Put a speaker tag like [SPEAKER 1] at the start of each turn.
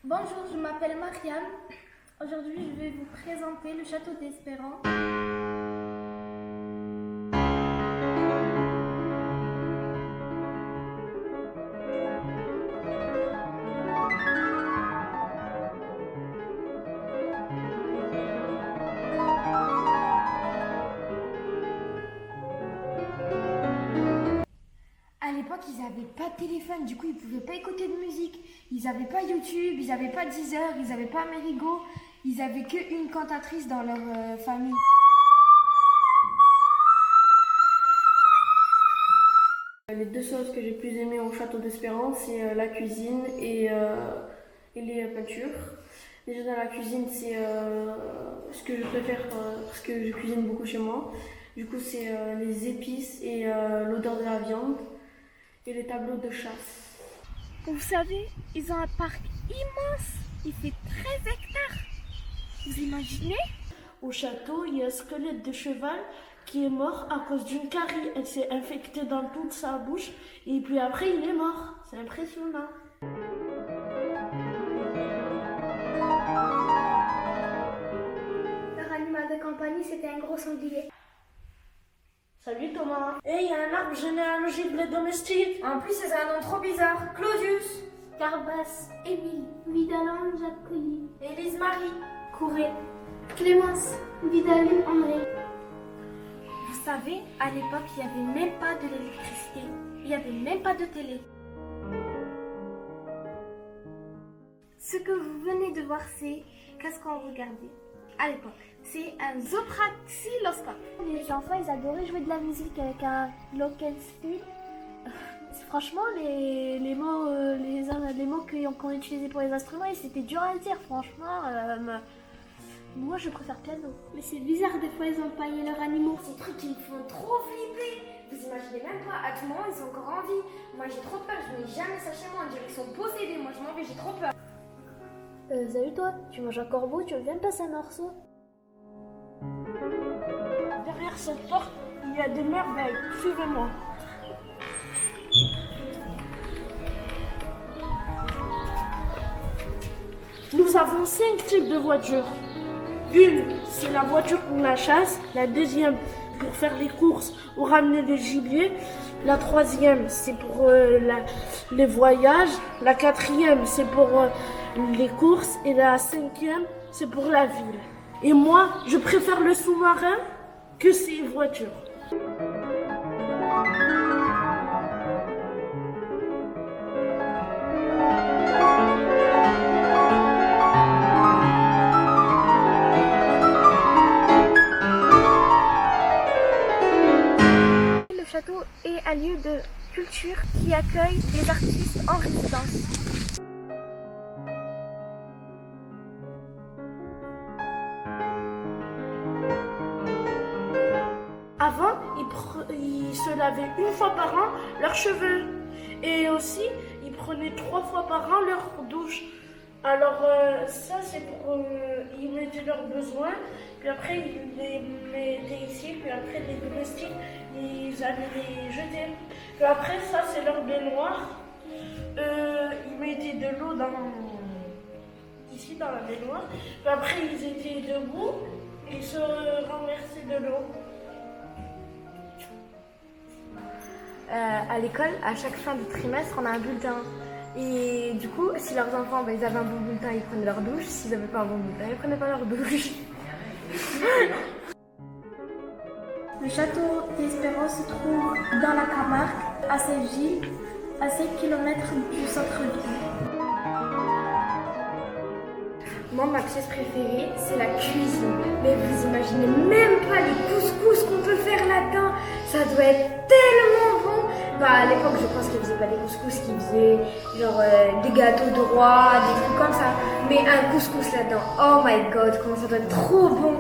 [SPEAKER 1] Bonjour, je m'appelle Marianne. Aujourd'hui, je vais vous présenter le château d'Espérance.
[SPEAKER 2] À l'époque, ils n'avaient pas de téléphone, du coup, ils ne pouvaient pas écouter de musique. Ils n'avaient pas YouTube, ils n'avaient pas Deezer, ils n'avaient pas Merigo. Ils n'avaient qu'une cantatrice dans leur famille.
[SPEAKER 3] Les deux choses que j'ai plus aimées au château d'Espérance, c'est la cuisine et les peintures. Déjà dans la cuisine, c'est ce que je préfère parce que je cuisine beaucoup chez moi. Du coup, c'est les épices et l'odeur de la viande et les tableaux de chasse.
[SPEAKER 1] Vous savez, ils ont un parc immense. Il fait 13 hectares. Vous imaginez?
[SPEAKER 3] Au château, il y a un squelette de cheval qui est mort à cause d'une carie. Elle s'est infectée dans toute sa bouche et puis après, il est mort. C'est impressionnant.
[SPEAKER 1] Leur animal de compagnie, c'était un gros sanglier.
[SPEAKER 3] Salut Thomas. Il y a un arbre généalogique de domestique.
[SPEAKER 2] En plus, c'est un nom trop bizarre. Claudius,
[SPEAKER 1] Carbas, Émile, Vidalon, Jacques Colline,
[SPEAKER 2] Élise Marie.
[SPEAKER 1] Courret, Clémence, Vidalon, André.
[SPEAKER 2] Vous savez, à l'époque, il n'y avait même pas de l'électricité. Il n'y avait même pas de télé.
[SPEAKER 1] Ce que vous venez de voir, c'est qu'est-ce qu'on regardait à l'époque. C'est un zopraxiloscope. Les enfants, ils adoraient jouer de la musique avec un glockenspiel. Franchement, les mots qu'on utilisait pour les instruments, c'était dur à dire. Franchement, moi, je préfère piano. Mais c'est bizarre, des fois, ils ont empaillé leurs animaux.
[SPEAKER 2] Ces trucs qui me font trop flipper. Vous imaginez même pas, à tout moment, ils sont encore en vie. Moi, j'ai trop peur, je mets jamais ça chez moi. On dirait qu'ils sont possédés. Moi, je m'en vais, j'ai trop peur.
[SPEAKER 1] Salut toi, tu manges un corbeau, tu veux bien me passer un morceau?
[SPEAKER 3] Derrière cette porte, il y a des merveilles. Suivez-moi. Nous avons 5 types de voitures. Une, c'est la voiture pour la chasse. La deuxième, pour faire les courses ou ramener des gibiers. La troisième, c'est pour les voyages. La quatrième, c'est pour les courses. Et la cinquième, c'est pour la ville. Et moi, je préfère le sous-marin que ces voitures.
[SPEAKER 1] Le château est un lieu de culture qui accueille les artistes en résidence.
[SPEAKER 3] Avant, ils se lavaient une fois par an leurs cheveux. Et aussi, ils prenaient 3 fois par an leur douche. Alors ça, c'est pour... ils mettaient leurs besoins. Puis après, ils les mettaient ici. Puis après, les domestiques, ils allaient les jeter. Puis après, ça, c'est leur baignoire. Ils mettaient de l'eau ici dans la baignoire. Puis après, ils étaient debout. Ils se renversaient de l'eau.
[SPEAKER 2] À l'école, à chaque fin de trimestre, on a un bulletin. Et du coup, si leurs enfants ils avaient un bon bulletin, ils prenaient leur douche. S'ils n'avaient pas un bon bulletin, ils prenaient pas leur douche.
[SPEAKER 1] Le château d'Espérance se trouve dans la Camargue, à Saint-Gilles, à 5 km du centre-ville.
[SPEAKER 2] Moi, ma pièce préférée, c'est la cuisine. Mais vous imaginez même pas les couscous qu'on peut faire là-dedans. Ça doit être tellement bon. Bah, à l'époque, je pense qu'ils faisaient pas des couscous, qu'ils faisaient genre des gâteaux de roi, des trucs comme ça. Mais un couscous là-dedans, oh my god, comment ça doit être trop bon.